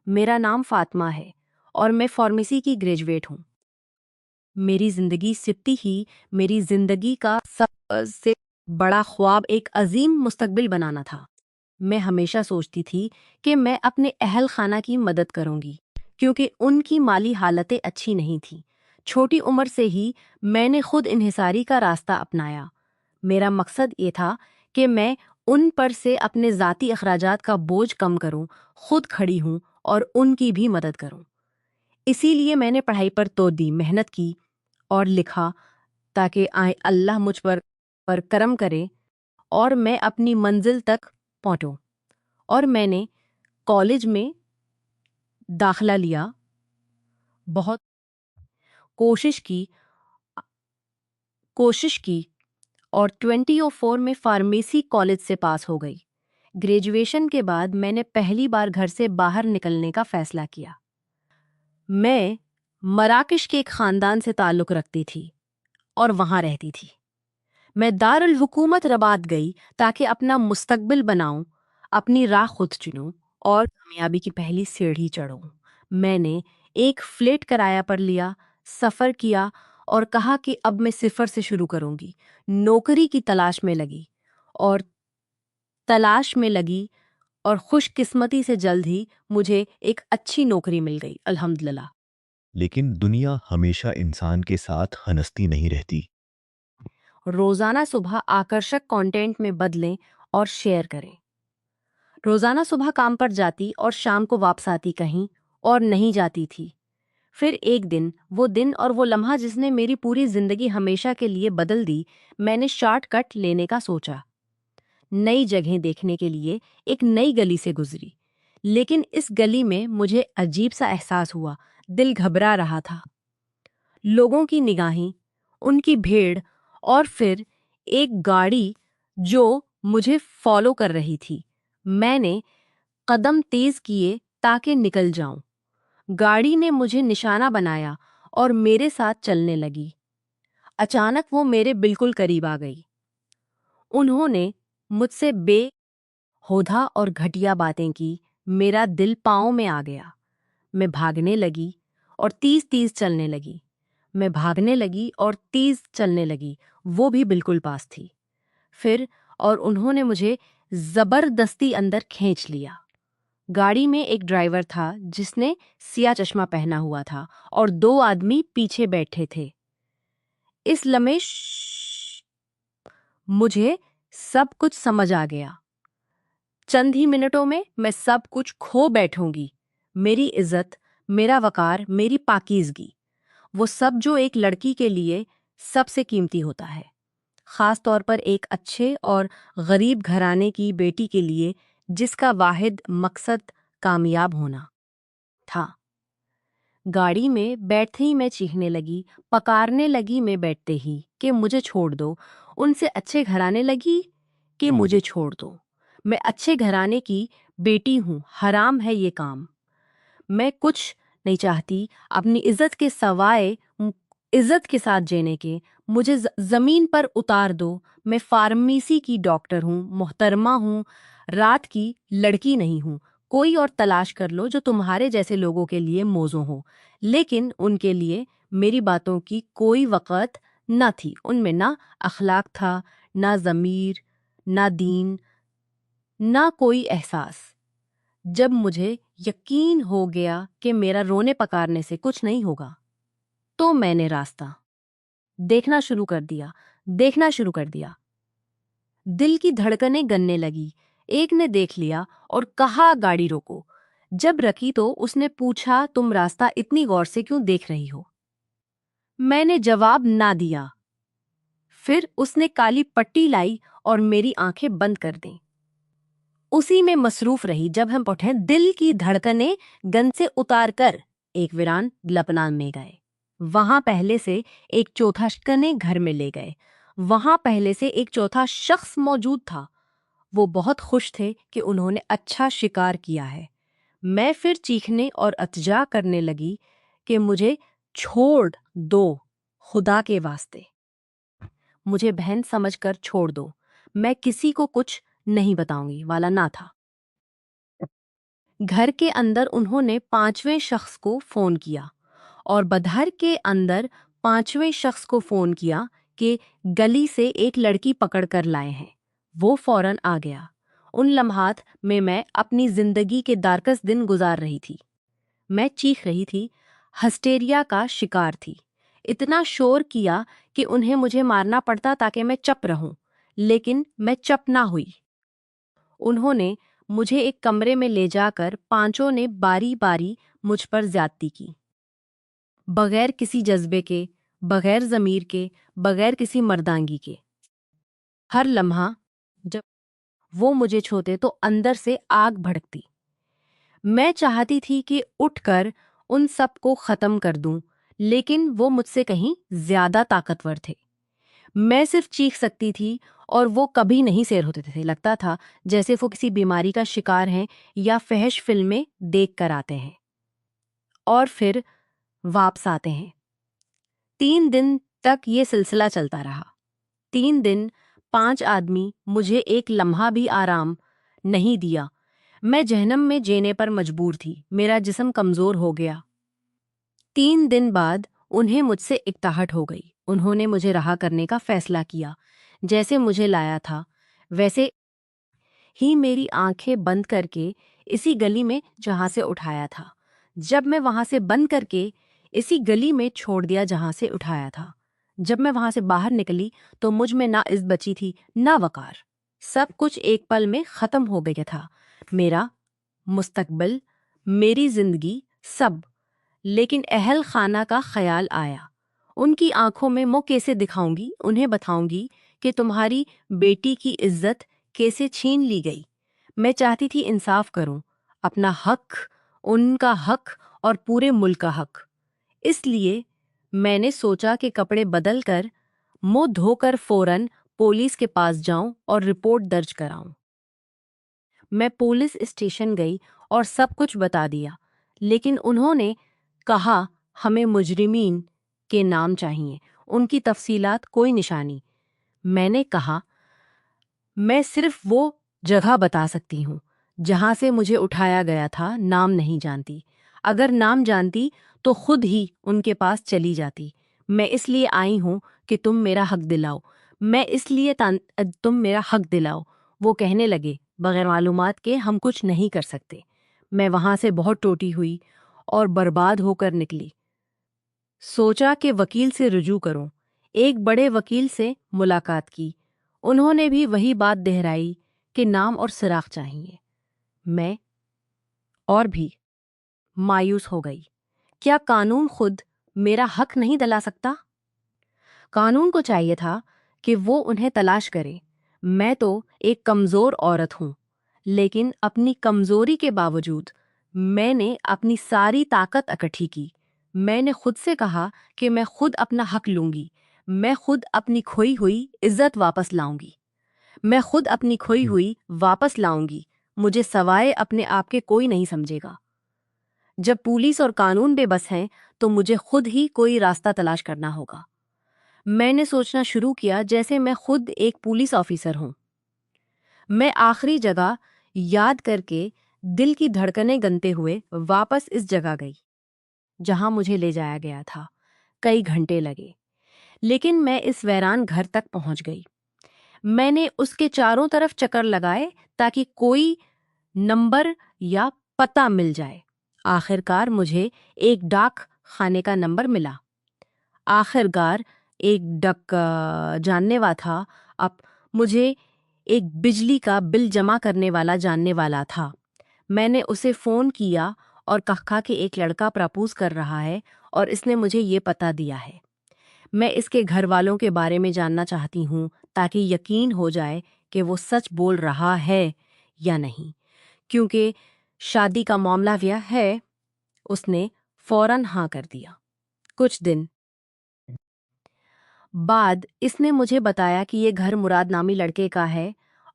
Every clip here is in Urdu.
میرا نام فاطمہ ہے اور میں فارمیسی کی گریجویٹ ہوں۔ میری زندگی سبتی ہی میری زندگی کا سب سے بڑا خواب ایک عظیم مستقبل بنانا تھا۔ میں ہمیشہ سوچتی تھی کہ میں اپنے اہل خانہ کی مدد کروں گی کیونکہ ان کی مالی حالتیں اچھی نہیں تھیں۔ چھوٹی عمر سے ہی میں نے خود انحصاری کا راستہ اپنایا۔ میرا مقصد یہ تھا کہ میں ان پر سے اپنے ذاتی اخراجات کا بوجھ کم کروں، خود کھڑی ہوں اور ان کی بھی مدد کروں۔ اسی لیے میں نے پڑھائی پر توجہ دی، محنت کی اور لکھا تاکہ اللہ مجھ پر کرم کرے اور میں اپنی منزل تک پہنچوں۔ اور میں نے کالج میں داخلہ لیا، بہت کوشش کی اور 2004 میں فارمیسی کالج سے پاس ہو گئی۔ گریجویشن کے بعد میں نے پہلی بار گھر سے باہر نکلنے کا فیصلہ کیا۔ میں مراکش کے ایک خاندان سے تعلق رکھتی تھی اور وہاں رہتی تھی۔ میں دارالحکومت رباط گئی تاکہ اپنا مستقبل بناؤں، اپنی راہ خود چنوں اور کامیابی کی پہلی سیڑھی چڑھوں۔ میں نے ایک فلیٹ کرایہ پر لیا، سفر کیا اور کہا کہ اب میں صفر سے شروع کروں گی۔ نوکری کی تلاش میں لگی اور خوش قسمتی سے جلد ہی مجھے ایک اچھی نوکری مل گئی، الحمدللہ۔ لیکن دنیا ہمیشہ انسان کے ساتھ ہنستی نہیں رہتی۔ روزانہ صبح آکرشک کانٹینٹ میں بدلیں اور شیئر کریں۔ روزانہ صبح کام پر جاتی اور شام کو واپس آتی کہیں اور نہیں جاتی تھی۔ پھر ایک دن اور وہ لمحہ جس نے میری پوری زندگی ہمیشہ کے لیے بدل دی، میں نے شارٹ کٹ لینے کا سوچا۔ نئی جگہیں دیکھنے کے لیے ایک نئی گلی سے گزری، لیکن اس گلی میں مجھے عجیب سا احساس ہوا، دل گھبرا رہا تھا۔ لوگوں کی نگاہیں، ان کی بھیڑ اور پھر ایک گاڑی جو مجھے فالو کر رہی تھی۔ میں نے قدم تیز کیے تاکہ نکل جاؤں۔ گاڑی نے مجھے نشانہ بنایا اور میرے ساتھ چلنے لگی۔ اچانک وہ میرے بالکل قریب آ گئی۔ انہوں نے مجھ سے بے ہودہ اور گھٹیا باتیں کی۔ میرا دل پاؤں میں آ گیا۔ میں بھاگنے لگی اور تیز چلنے لگی۔ وہ بھی بالکل پاس تھی۔ انہوں نے مجھے زبردستی اندر کھینچ لیا۔ گاڑی میں ایک ڈرائیور تھا جس نے سیاہ چشمہ پہنا ہوا تھا اور 2 آدمی پیچھے بیٹھے تھے۔ اس لمحے مجھے سب کچھ سمجھ آ گیا۔ چند ہی منٹوں میں سب کچھ کھو بیٹھوں گی، میری عزت، میرا وقار، میری پاکیزگی، وہ سب جو ایک لڑکی کے لیے سب سے قیمتی ہوتا ہے، خاص طور پر ایک اچھے اور غریب گھرانے کی بیٹی کے لیے جس کا واحد مقصد کامیاب ہونا تھا۔ گاڑی میں بیٹھتے ہی میں چیخنے لگی، پکارنے لگی میں بیٹھتے ہی کہ مجھے چھوڑ دو۔ ان سے اچھے گھرانے لگی کہ مجھے چھوڑ دو، میں اچھے گھرانے کی بیٹی ہوں، حرام ہے یہ کام۔ میں کچھ نہیں چاہتی اپنی عزت کے سوائے عزت کے ساتھ جینے کے، مجھے زمین پر اتار دو۔ میں فارمیسی کی ڈاکٹر ہوں، محترمہ ہوں، رات کی لڑکی نہیں ہوں۔ کوئی اور تلاش کر لو جو تمہارے جیسے لوگوں کے لیے موزوں ہو، لیکن ان کے لیے میری باتوں کی کوئی وقت نہ تھی۔ ان میں نہ اخلاق تھا، نہ ضمیر، نہ دین، نہ کوئی احساس۔ جب مجھے یقین ہو گیا کہ میرا رونے پکارنے سے کچھ نہیں ہوگا، تو میں نے راستہ دیکھنا شروع کر دیا۔ دل کی دھڑکنیں گننے لگی۔ ایک نے دیکھ لیا اور کہا گاڑی روکو۔ جب رکی تو اس نے پوچھا تم راستہ اتنی غور سے کیوں دیکھ رہی ہو؟ میں نے جواب نہ دیا۔ پھر اس نے کالی پٹی لائی اور میری آنکھیں بند کر دیں۔ اسی میں مصروف رہی۔ جب ہم پہنچے دل کی دھڑکنیں گن سے اتار کر ایک ویران لپنان میں گئے۔ وہاں پہلے سے ایک چوتھا شخص موجود تھا۔ وہ بہت خوش تھے کہ انہوں نے اچھا شکار کیا ہے۔ میں پھر چیخنے اور التجا کرنے لگی کہ مجھے چھوڑ دو، خدا کے واسطے مجھے بہن سمجھ کر چھوڑ دو، میں کسی کو کچھ نہیں بتاؤں گی والا نہ تھا۔ گھر کے اندر انہوں نے 5ویں شخص کو فون کیا اور بدھر کے اندر 5ویں شخص کو فون کیا کہ گلی سے ایک لڑکی پکڑ کر لائے ہیں۔ وہ فوراً آ گیا۔ ان لمحات میں اپنی زندگی کے دارکس دن گزار رہی تھی۔ میں چیخ رہی تھی، ہسٹیریا کا شکار تھی۔ اتنا شور کیا کہ انہیں مجھے مارنا پڑتا تاکہ میں چپ رہوں، لیکن میں چپ نہ ہوئی۔ انہوں نے مجھے ایک کمرے میں لے جا کر 5 نے باری باری مجھ پر زیادتی کی، بغیر کسی جذبے کے، بغیر ضمیر کے، بغیر کسی مردانگی کے۔ ہر لمحہ جب وہ مجھے چھوتے تو اندر سے آگ بھڑکتی۔ میں چاہتی تھی کہ اٹھ کر ان سب کو ختم کر دوں، لیکن وہ مجھ سے کہیں زیادہ طاقتور تھے۔ میں صرف چیخ سکتی تھی اور وہ کبھی نہیں سیر ہوتے تھے۔ لگتا تھا جیسے وہ کسی بیماری کا شکار ہیں یا فحش فلمیں دیکھ کر آتے ہیں اور پھر واپس آتے ہیں۔ 3 دن تک یہ سلسلہ چلتا رہا۔ 3 دن 5 آدمی مجھے ایک لمحہ بھی آرام نہیں دیا۔ میں جہنم میں جینے پر مجبور تھی۔ میرا جسم کمزور ہو گیا۔ 3 دن بعد انہیں مجھ سے اکتاہٹ ہو گئی۔ انہوں نے مجھے رہا کرنے کا فیصلہ کیا۔ جیسے مجھے لایا تھا ویسے ہی میری آنکھیں بند کر کے اسی گلی میں جہاں سے اٹھایا تھا، جب میں وہاں سے بند کر کے اسی گلی میں چھوڑ دیا جہاں سے اٹھایا تھا۔ جب میں وہاں سے باہر نکلی تو مجھ میں نہ عزت بچی تھی نہ وقار۔ سب کچھ ایک پل میں ختم ہو گیا تھا، میرا مستقبل، میری زندگی، سب۔ لیکن اہل خانہ کا خیال آیا۔ ان کی آنکھوں میں منہ کیسے دکھاؤں گی؟ انہیں بتاؤں گی کہ تمہاری بیٹی کی عزت کیسے چھین لی گئی۔ میں چاہتی تھی انصاف کروں، اپنا حق، ان کا حق اور پورے ملک کا حق۔ اس لیے میں نے سوچا کہ کپڑے بدل کر، منہ دھو کر فوراً پولیس کے پاس جاؤں اور رپورٹ درج کراؤں۔ میں پولیس اسٹیشن گئی اور سب کچھ بتا دیا، لیکن انہوں نے کہا ہمیں مجرمین کے نام چاہیے، ان کی تفصیلات، کوئی نشانی۔ میں نے کہا میں صرف وہ جگہ بتا سکتی ہوں جہاں سے مجھے اٹھایا گیا تھا، نام نہیں جانتی۔ اگر نام جانتی تو خود ہی ان کے پاس چلی جاتی۔ میں اس لیے آئی ہوں کہ تم میرا حق دلاؤ، میں اس لیے تم میرا حق دلاؤ۔ وہ کہنے لگے بغیر معلومات کے ہم کچھ نہیں کر سکتے۔ میں وہاں سے بہت ٹوٹی ہوئی اور برباد ہو کر نکلی۔ سوچا کہ وکیل سے رجوع کروں۔ ایک بڑے وکیل سے ملاقات کی۔ انہوں نے بھی وہی بات دہرائی کہ نام اور سراغ چاہیے۔ میں اور بھی مایوس ہو گئی۔ کیا قانون خود میرا حق نہیں دلا سکتا؟ قانون کو چاہیے تھا کہ وہ انہیں تلاش کرے۔ میں تو ایک کمزور عورت ہوں، لیکن اپنی کمزوری کے باوجود میں نے اپنی ساری طاقت اکٹھی کی۔ میں نے خود سے کہا کہ میں خود اپنا حق لوں گی، میں خود اپنی کھوئی ہوئی عزت واپس لاؤں گی، میں خود اپنی کھوئی ہوئی واپس لاؤں گی۔ مجھے سوائے اپنے آپ کے کوئی نہیں سمجھے گا۔ جب پولیس اور قانون بے بس ہیں تو مجھے خود ہی کوئی راستہ تلاش کرنا ہوگا۔ میں نے سوچنا شروع کیا جیسے میں خود ایک پولیس آفیسر ہوں۔ میں آخری جگہ یاد کر کے دل کی دھڑکنیں گنتے ہوئے واپس اس جگہ گئی جہاں مجھے لے جایا گیا تھا۔ کئی گھنٹے لگے، لیکن میں اس ویران گھر تک پہنچ گئی۔ میں نے اس کے چاروں طرف چکر لگائے تاکہ کوئی نمبر یا پتہ مل جائے۔ آخر کار مجھے ایک ڈاک خانے کا نمبر ملا۔ آخر کار ایک ڈک جاننے والا تھا۔ اب مجھے ایک بجلی کا بل جمع کرنے والا جاننے والا تھا۔ میں نے اسے فون کیا اور کہا کہ ایک لڑکا پرپوز کر رہا ہے اور اس نے مجھے یہ پتہ دیا ہے۔ میں اس کے گھر والوں کے بارے میں جاننا چاہتی ہوں تاکہ یقین ہو جائے کہ وہ سچ بول رہا ہے یا نہیں، کیونکہ شادی کا معاملہ ویا ہے۔ اس نے فوراً ہاں کر دیا۔ کچھ دن بعد اس نے مجھے بتایا کہ یہ گھر مراد نامی لڑکے کا ہے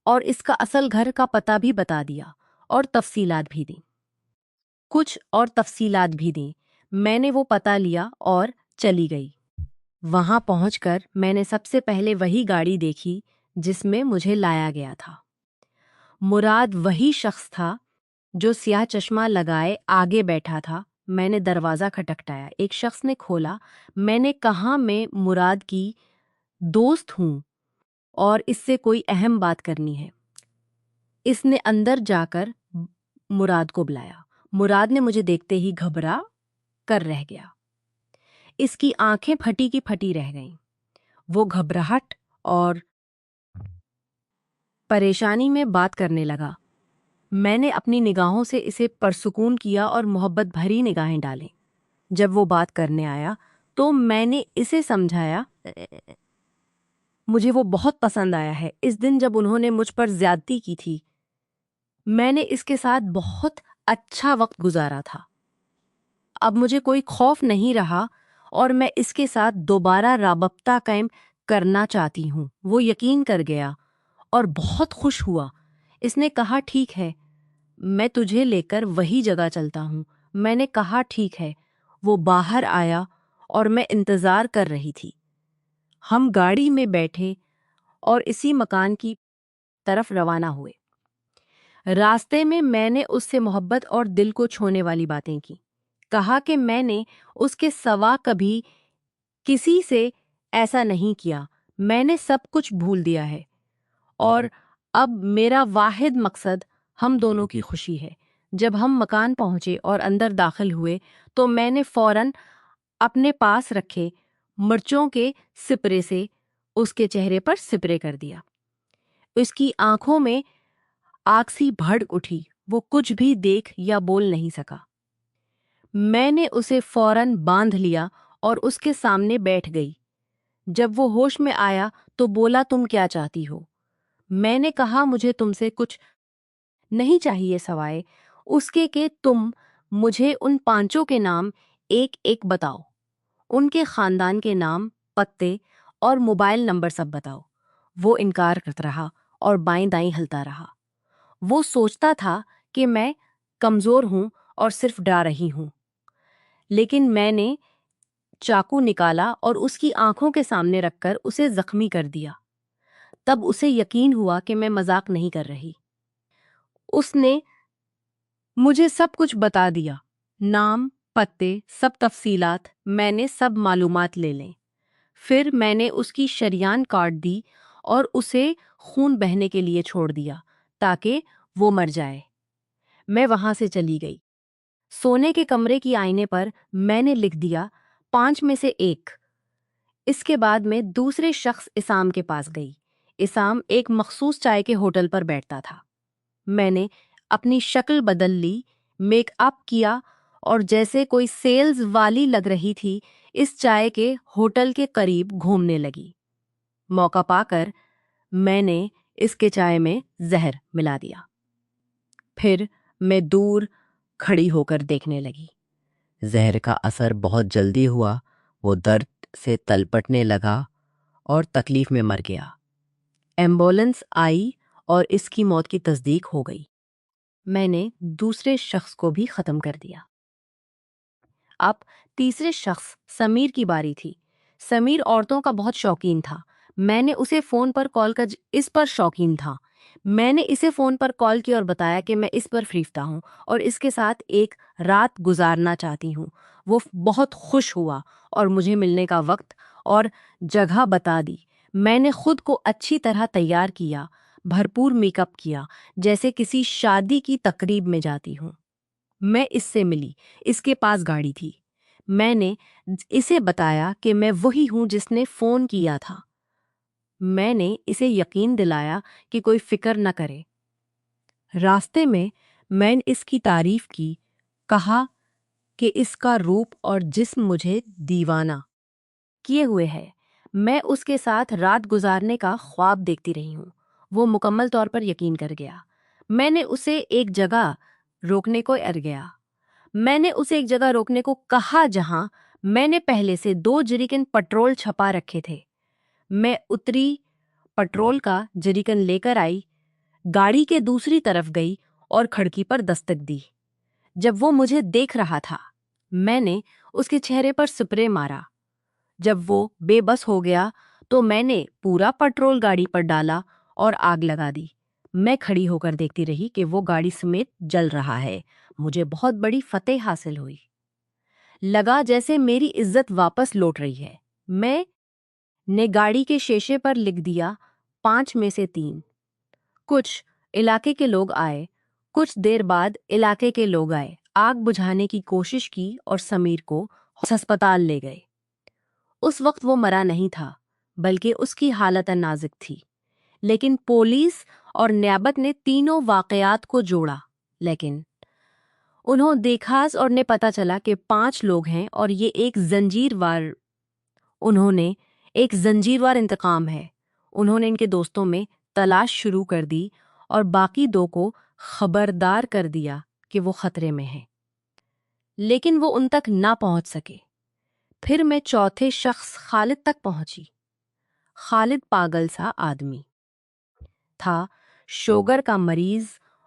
اور اس کا اصل گھر کا پتہ بھی بتا دیا اور تفصیلات بھی دیں۔ میں نے وہ پتہ لیا اور چلی گئی۔ وہاں پہنچ کر میں نے سب سے پہلے وہی گاڑی دیکھی جس میں مجھے لایا گیا تھا۔ مراد وہی شخص تھا جو سیاہ چشمہ لگائے آگے بیٹھا تھا۔ میں نے دروازہ کھٹکھٹایا، ایک شخص نے کھولا۔ میں نے کہا میں مراد کی دوست ہوں اور اس سے کوئی اہم بات کرنی ہے۔ اس نے اندر جا کر مراد کو بلایا۔ مراد نے مجھے دیکھتے ہی گھبرا کر رہ گیا۔ اس کی آنکھیں پھٹی کی پھٹی رہ گئیں۔ وہ گھبراہٹ اور پریشانی میں بات کرنے لگا۔ میں نے اپنی نگاہوں سے اسے پرسکون کیا اور محبت بھری نگاہیں ڈالیں۔ جب وہ بات کرنے آیا تو میں نے اسے سمجھایا مجھے وہ بہت پسند آیا ہے۔ اس دن جب انہوں نے مجھ پر زیادتی کی تھی میں نے اس کے ساتھ بہت اچھا وقت گزارا تھا۔ اب مجھے کوئی خوف نہیں رہا اور میں اس کے ساتھ دوبارہ رابطہ قائم کرنا چاہتی ہوں۔ وہ یقین کر گیا اور بہت خوش ہوا۔ اس نے کہا ٹھیک ہے، میں تجھے لے کر وہی جگہ چلتا ہوں۔ میں نے کہا ٹھیک ہے۔ وہ باہر آیا اور میں انتظار کر رہی تھی۔ ہم گاڑی میں بیٹھے اور اسی مکان کی طرف روانہ ہوئے۔ راستے میں نے اس سے محبت اور دل کو چھونے والی باتیں کی۔ کہا کہ میں نے اس کے سوا کبھی کسی سے ایسا نہیں کیا۔ میں نے سب کچھ بھول دیا ہے اور اب میرا واحد مقصد ہم دونوں کی خوشی ہے۔ جب ہم مکان پہنچے اور اندر داخل ہوئے تو میں نے فوراً اپنے پاس رکھے مرچوں کے سپرے سے اس کے چہرے پر سپرے کر دیا۔ اس کی آنکھوں میں آگ سی بھڑک اٹھی۔ وہ کچھ بھی دیکھ یا بول نہیں سکا۔ میں نے اسے فوراً باندھ لیا اور اس کے سامنے بیٹھ گئی۔ جب وہ ہوش میں آیا تو بولا تم کیا چاہتی ہو؟ میں نے کہا مجھے تم سے کچھ نہیں چاہیے سوائے اس کے کہ تم مجھے ان پانچوں کے نام ایک ایک بتاؤ۔ ان کے خاندان کے نام، پتے اور موبائل نمبر سب بتاؤ۔ وہ انکار کرتا رہا اور بائیں دائیں ہلتا رہا۔ وہ سوچتا تھا کہ میں کمزور ہوں اور صرف ڈرا رہی ہوں، لیکن میں نے چاقو نکالا اور اس کی آنکھوں کے سامنے رکھ کر اسے زخمی کر دیا۔ تب اسے یقین ہوا کہ میں مذاق نہیں کر رہی۔ اس نے مجھے سب کچھ بتا دیا، نام، پتے، سب تفصیلات۔ میں نے سب معلومات لے لیں۔ پھر میں نے اس کی شریان کاٹ دی اور اسے خون بہنے کے لیے چھوڑ دیا تاکہ وہ مر جائے۔ میں وہاں سے چلی گئی۔ سونے کے کمرے کی آئینے پر میں نے لکھ دیا 5 میں سے 1۔ اس کے بعد میں دوسرے شخص اسام کے پاس گئی۔ اسام ایک مخصوص چائے کے ہوٹل پر بیٹھتا تھا۔ میں نے اپنی شکل بدل لی، میک اپ کیا اور جیسے کوئی سیلز والی لگ رہی تھی اس چائے کے ہوٹل کے قریب گھومنے لگی۔ موقع پا کر میں نے اس کے چائے میں زہر ملا دیا۔ پھر میں دور کھڑی ہو کر دیکھنے لگی۔ زہر کا اثر بہت جلدی ہوا۔ وہ درد سے تلپٹنے لگا اور تکلیف میں مر گیا۔ ایمبولینس آئی اور اس کی موت کی تصدیق ہو گئی۔ میں نے دوسرے شخص کو بھی ختم کر دیا۔ اب تیسرے شخص سمیر کی باری تھی۔ سمیر عورتوں کا بہت شوقین تھا۔ میں نے اسے فون پر کال کر اس پر شوقین تھا۔ میں نے اسے فون پر کال کی اور بتایا کہ میں اس پر فریفتہ ہوں اور اس کے ساتھ ایک رات گزارنا چاہتی ہوں۔ وہ بہت خوش ہوا اور مجھے ملنے کا وقت اور جگہ بتا دی۔ میں نے خود کو اچھی طرح تیار کیا، بھرپور میک اپ کیا، جیسے کسی شادی کی تقریب میں جاتی ہوں۔ میں اس سے ملی۔ اس کے پاس گاڑی تھی۔ میں نے اسے بتایا کہ میں وہی ہوں جس نے فون کیا تھا۔ میں نے اسے یقین دلایا کہ کوئی فکر نہ کرے۔ راستے میں نے اس کی تعریف کی، کہا کہ اس کا روپ اور جسم مجھے دیوانہ کیے ہوئے ہے۔ میں اس کے ساتھ رات گزارنے کا خواب دیکھتی رہی ہوں۔ وہ مکمل طور پر یقین کر گیا۔ میں نے اسے ایک جگہ روکنے کو کہا جہاں میں نے پہلے سے 2 جریکن پٹرول چھپا رکھے تھے۔ میں اتری، پٹرول کا جریکن لے کر آئی، گاڑی کے دوسری طرف گئی اور کھڑکی پر دستک دی۔ جب وہ مجھے دیکھ رہا تھا میں نے اس کے چہرے پر سپرے مارا۔ جب وہ بے بس ہو گیا تو میں نے پورا پٹرول گاڑی پر ڈالا اور آگ لگا دی۔ میں کھڑی ہو کر دیکھتی رہی کہ وہ گاڑی سمیت جل رہا ہے۔ مجھے بہت بڑی فتح حاصل ہوئی۔ لگا جیسے میری عزت واپس لوٹ رہی ہے۔ میں نے گاڑی کے شیشے پر لکھ دیا 5 میں سے 3۔ کچھ علاقے کے لوگ آئے۔ کچھ دیر بعد علاقے کے لوگ آئے، آگ بجھانے کی کوشش کی اور سمیر کو ہسپتال لے گئے۔ اس وقت وہ مرا نہیں تھا، بلکہ اس کی حالت نازک تھی۔ لیکن پولیس اور نیابت نے تینوں واقعات کو جوڑا، لیکن انہوں دیکھا اور نے پتا چلا کہ 5 لوگ ہیں اور یہ ایک زنجیر وار انتقام ہے۔ انہوں نے ان کے دوستوں میں تلاش شروع کر دی اور باقی 2 کو خبردار کر دیا کہ وہ خطرے میں ہیں، لیکن وہ ان تک نہ پہنچ سکے۔ پھر میں چوتھے شخص خالد تک پہنچی۔ خالد پاگل سا آدمی تھا، شوگر کا مریض،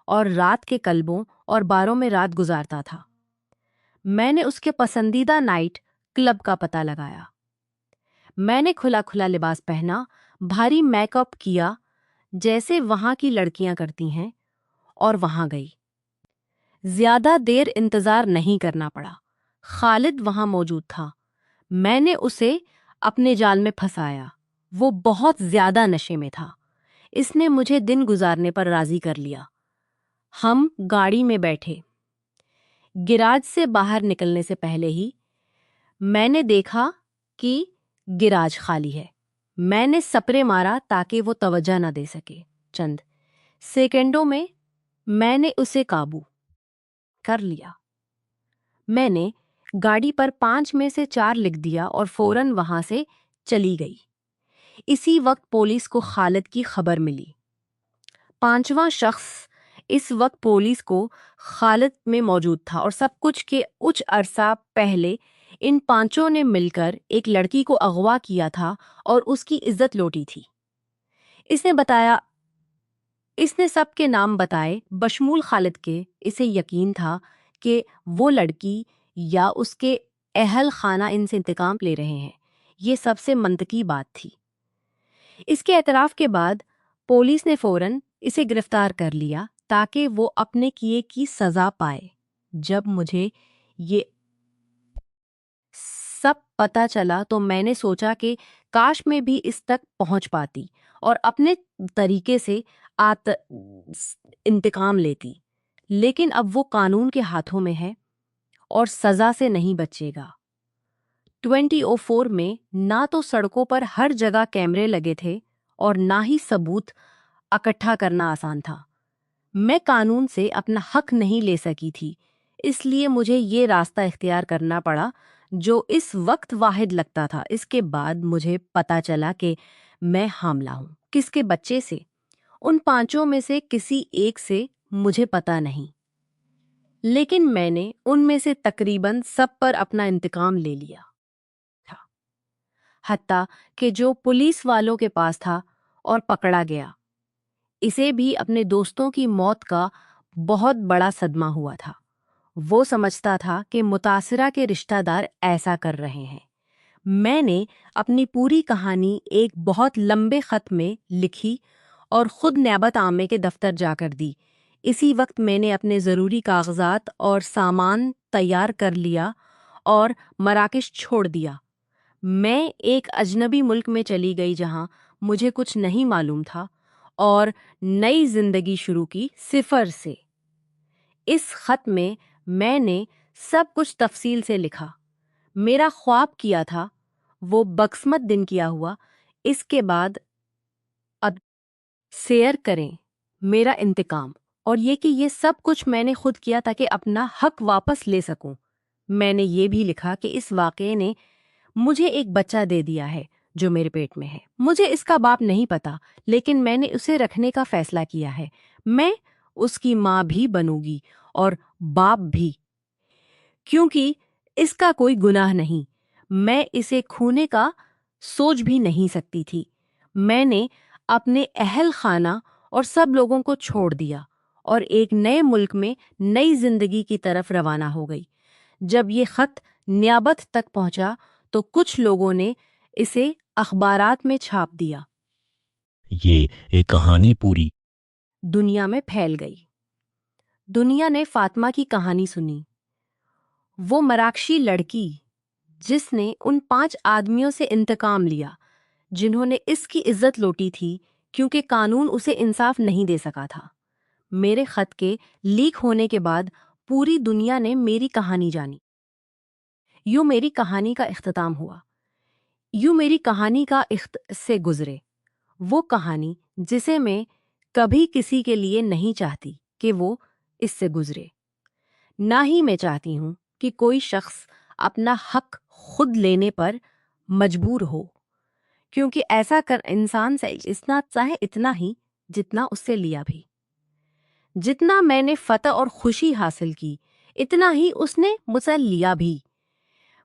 اور رات کے کلبوں اور باروں میں رات گزارتا تھا۔ میں نے اس کے پسندیدہ نائٹ کلب کا پتہ لگایا۔ میں نے کھلا لباس پہنا، بھاری میک اپ کیا جیسے وہاں کی لڑکیاں کرتی ہیں، اور وہاں گئی۔ زیادہ دیر انتظار نہیں کرنا پڑا۔ خالد وہاں موجود تھا۔ میں نے اسے اپنے جال میں پھنسایا۔ وہ بہت زیادہ نشے میں تھا۔ اس نے مجھے دن گزارنے پر راضی کر لیا۔ ہم گاڑی میں بیٹھے۔ گیراج سے باہر نکلنے سے پہلے ہی میں نے دیکھا کہ گیراج خالی ہے۔ میں نے سپرے مارا تاکہ وہ توجہ نہ دے سکے۔ چند سیکنڈوں میں میں نے اسے قابو کر لیا۔ میں نے گاڑی پر 5 میں سے 4 لکھ دیا اور فوراً وہاں سے چلی گئی۔ اسی وقت پولیس کو خالد کی خبر ملی۔ 5واں شخص اس وقت پولیس کو خالد میں موجود تھا، اور سب کچھ کے کچھ عرصہ پہلے ان 5 نے مل کر ایک لڑکی کو اغوا کیا تھا اور اس کی عزت لوٹی تھی۔ اس نے سب کے نام بتائے بشمول خالد کے۔ اسے یقین تھا کہ وہ لڑکی یا اس کے اہل خانہ ان سے انتقام لے رہے ہیں۔ یہ سب سے منطقی بات تھی۔ اس کے اعتراف کے بعد پولیس نے فوراً اسے گرفتار کر لیا تاکہ وہ اپنے کیے کی سزا پائے۔ جب مجھے یہ سب پتہ چلا تو میں نے سوچا کہ کاش میں بھی اس تک پہنچ پاتی اور اپنے طریقے سے انتقام لیتی، لیکن اب وہ قانون کے ہاتھوں میں ہے اور سزا سے نہیں بچے گا۔ 2004 میں نہ تو سڑکوں پر ہر جگہ کیمرے لگے تھے اور نہ ہی ثبوت اکٹھا کرنا آسان تھا۔ میں قانون سے اپنا حق نہیں لے سکی تھی، اس لیے مجھے یہ راستہ اختیار کرنا پڑا جو اس وقت واحد لگتا تھا۔ اس کے بعد مجھے پتا چلا کہ میں حاملہ ہوں۔ کس کے بچے سے؟ ان 5 میں سے کسی ایک سے مجھے پتا نہیں، لیکن میں نے ان میں سے تقریباً سب پر اپنا انتقام لے لیا تھا، حتیٰ کہ جو پولیس والوں کے پاس تھا اور پکڑا گیا۔ اسے بھی اپنے دوستوں کی موت کا بہت بڑا صدمہ ہوا تھا۔ وہ سمجھتا تھا کہ متاثرہ کے رشتہ دار ایسا کر رہے ہیں۔ میں نے اپنی پوری کہانی ایک بہت لمبے خط میں لکھی اور خود نیابت عامہ کے دفتر جا کر دی۔ اسی وقت میں نے اپنے ضروری کاغذات اور سامان تیار کر لیا اور مراکش چھوڑ دیا۔ میں ایک اجنبی ملک میں چلی گئی جہاں مجھے کچھ نہیں معلوم تھا، اور نئی زندگی شروع کی 0 سے۔ اس خط میں نے سب کچھ تفصیل سے لکھا۔ میرا خواب کیا تھا وہ بقسمت دن کیا ہوا۔ اس کے بعد شیئر کریں میرا انتقام، اور یہ کہ یہ سب کچھ میں نے خود کیا تاکہ اپنا حق واپس لے سکوں۔ میں نے یہ بھی لکھا کہ اس واقعے نے مجھے ایک بچہ دے دیا ہے جو میرے پیٹ میں ہے۔ مجھے اس کا باپ نہیں پتا، لیکن میں نے اسے رکھنے کا فیصلہ کیا ہے۔ میں اس کی ماں بھی بنوں گی اور باپ بھی، کیونکہ اس کا کوئی گناہ نہیں۔ میں اسے کھونے کا سوچ بھی نہیں سکتی تھی۔ میں نے اپنے اہل خانہ اور سب لوگوں کو چھوڑ دیا اور ایک نئے ملک میں نئی زندگی کی طرف روانہ ہو گئی۔ جب یہ خط نیابت تک پہنچا تو کچھ لوگوں نے اسے اخبارات میں چھاپ دیا۔ یہ ایک کہانی پوری دنیا میں پھیل گئی۔ دنیا نے فاطمہ کی کہانی سنی، وہ مراکشی لڑکی جس نے ان 5 آدمیوں سے انتقام لیا جنہوں نے اس کی عزت لوٹی تھی کیونکہ قانون اسے انصاف نہیں دے سکا تھا۔ میرے خط کے لیک ہونے کے بعد پوری دنیا نے میری کہانی جانی۔ یوں میری کہانی کا اختتام ہوا، یوں میری کہانی کا سے گزرے وہ کہانی جسے میں کبھی کسی کے لیے نہیں چاہتی کہ وہ اس سے گزرے، نہ ہی میں چاہتی ہوں کہ کوئی شخص اپنا حق خود لینے پر مجبور ہو، کیونکہ ایسا کر انسان سے اتنا چاہے اتنا ہی جتنا اس سے لیا بھی۔ جتنا میں نے فتح اور خوشی حاصل کی اتنا ہی اس نے مجھ سے لیا بھی۔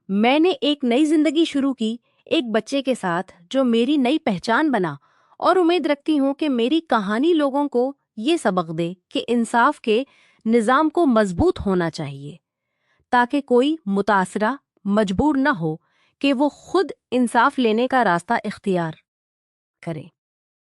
میں نے ایک نئی زندگی شروع کی ایک بچے کے ساتھ جو میری نئی پہچان بنا، اور امید رکھتی ہوں کہ میری کہانی لوگوں کو یہ سبق دے کہ انصاف کے نظام کو مضبوط ہونا چاہیے تاکہ کوئی متاثرہ مجبور نہ ہو کہ وہ خود انصاف لینے کا راستہ اختیار کرے۔